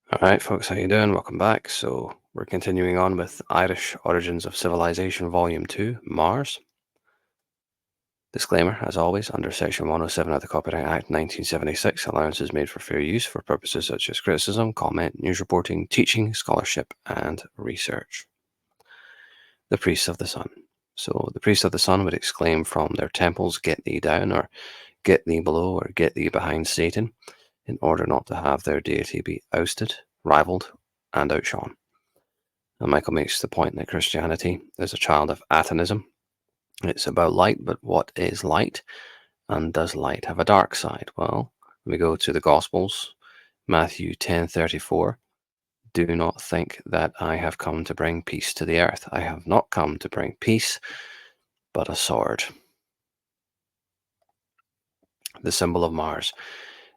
All right, folks, how you doing? Welcome back. So we're continuing on with Irish Origins of Civilization, Volume 2, Mars. Disclaimer, as always, under Section 107 of the Copyright Act 1976, allowance is made for fair use for purposes such as criticism, comment, news reporting, teaching, scholarship, and research. The Priests of the Sun. So the Priests of the Sun would exclaim from their temples, "Get thee down," or "Get thee below," or "Get thee behind Satan," in order not to have their deity be ousted, rivaled, and outshone. And Michael makes the point that Christianity is a child of atonism. It's about light, but what is light? And does light have a dark side? Well, we go to the Gospels, Matthew 10:34. Do not think that I have come to bring peace to the earth. I have not come to bring peace, but a sword. The symbol of Mars.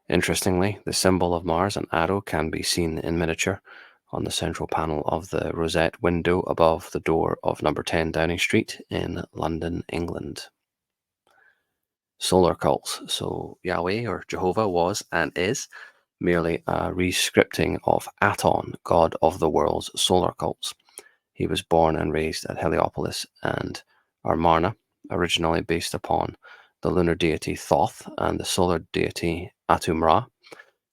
Interestingly, the symbol of Mars, an arrow, can be seen in miniature on the central panel of the rosette window above the door of number 10 Downing Street in London, England. Solar cults. So Yahweh or Jehovah was and is merely a rescripting of Aton, god of the world's solar cults. He was born and raised at Heliopolis and Amarna, originally based upon the lunar deity Thoth and the solar deity Atum-Ra.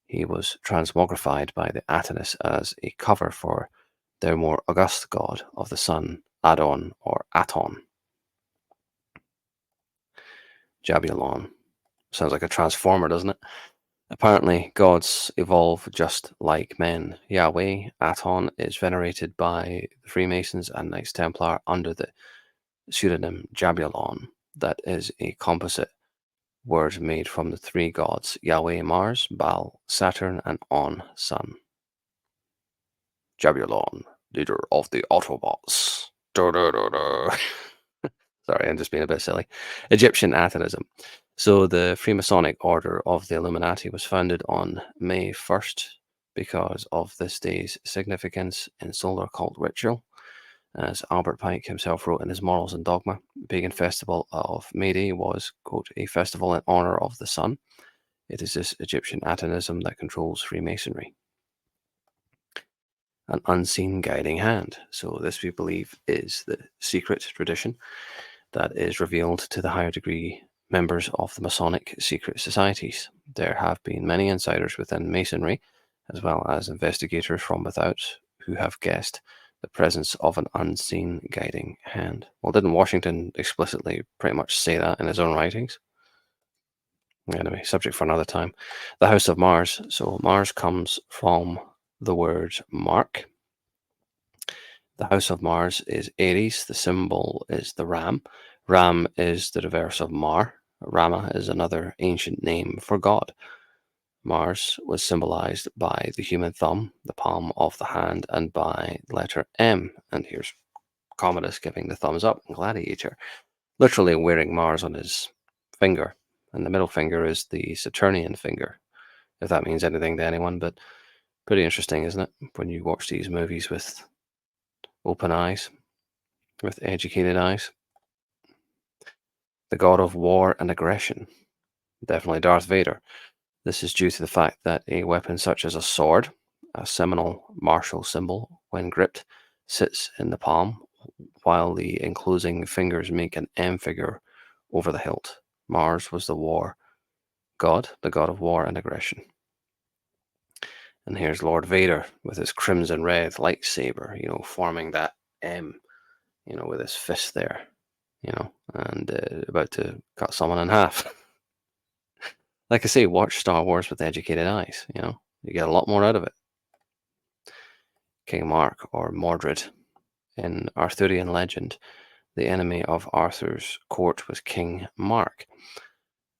He was transmogrified by the Atonists as a cover for their more august god of the sun, Adon or Aton. Jabulon. Sounds like a transformer, doesn't it? Apparently, gods evolve just like men. Yahweh, Aton, is venerated by the Freemasons and Knights Templar under the pseudonym Jabulon. That is a composite word made from the three gods Yahweh, Mars, Baal, Saturn, and On, Sun. Jabulon, leader of the Autobots. Sorry, I'm just being a bit silly. Egyptian Atonism. So the Freemasonic Order of the Illuminati was founded on May 1st because of this day's significance in solar cult ritual. As Albert Pike himself wrote in his Morals and Dogma, the pagan festival of May Day was, quote, a festival in honor of the sun. It is this Egyptian atonism that controls Freemasonry. An unseen guiding hand. So this, we believe, is the secret tradition that is revealed to the higher degree members of the Masonic secret societies. There have been many insiders within Masonry, as well as investigators from without, who have guessed the presence of an unseen guiding hand. Well, didn't Washington explicitly pretty much say that in his own writings? Anyway, subject for another time. The House of Mars. So Mars comes from the word mark. The House of Mars is Aries. The symbol is the ram. Ram is the reverse of Mar. Rama is another ancient name for God. Mars was symbolized by the human thumb, the palm of the hand, and by the letter M. And here's Commodus giving the thumbs up in Gladiator, literally wearing Mars on his finger. And the middle finger is the Saturnian finger, if that means anything to anyone. But pretty interesting, isn't it? When you watch these movies with open eyes, with educated eyes. The god of war and aggression. Definitely Darth Vader. This is due to the fact that a weapon such as a sword, a seminal martial symbol, when gripped, sits in the palm, while the enclosing fingers make an M figure over the hilt. Mars was the war god, the god of war and aggression. And here's Lord Vader with his crimson red lightsaber, forming that M, with his fist there, and about to cut someone in half. Like I say, watch Star Wars with educated eyes, you get a lot more out of it. King Mark, or Mordred. In Arthurian legend, the enemy of Arthur's court was King Mark.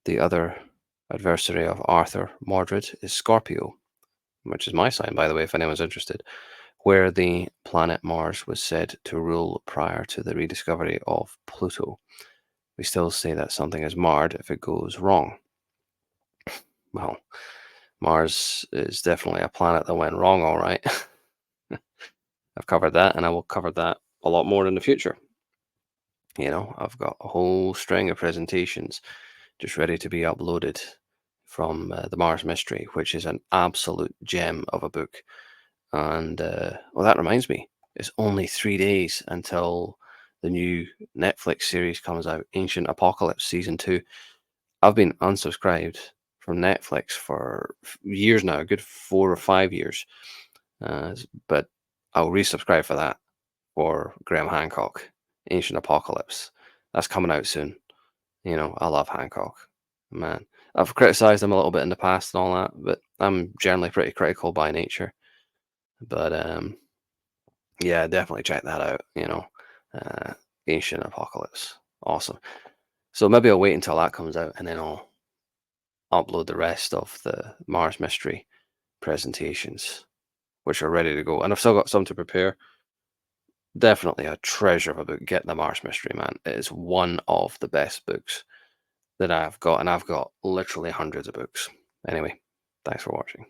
The other adversary of Arthur, Mordred, is Scorpio, which is my sign, by the way, if anyone's interested, where the planet Mars was said to rule prior to the rediscovery of Pluto. We still say that something is marred if it goes wrong. Well, Mars is definitely a planet that went wrong, all right. I've covered that, and I will cover that a lot more in the future. I've got a whole string of presentations just ready to be uploaded from the Mars Mystery, which is an absolute gem of a book. And well, that reminds me, it's only 3 days until the new Netflix series comes out, Ancient Apocalypse season 2. I've been unsubscribed from Netflix for years now, a good 4 or 5 years. But I'll resubscribe for that, for Graham Hancock, Ancient Apocalypse. That's coming out soon. I love Hancock. Man, I've criticized him a little bit in the past and all that, but I'm generally pretty critical by nature. But yeah, definitely check that out. Uh, Ancient Apocalypse, awesome. So maybe I'll wait until that comes out, and then I'll upload the rest of the Mars Mystery presentations, which are ready to go. And I've still got some to prepare. Definitely a treasure of a book. Get the Mars Mystery, man. It is one of the best books that I've got, and I've got literally hundreds of books. Anyway, thanks for watching.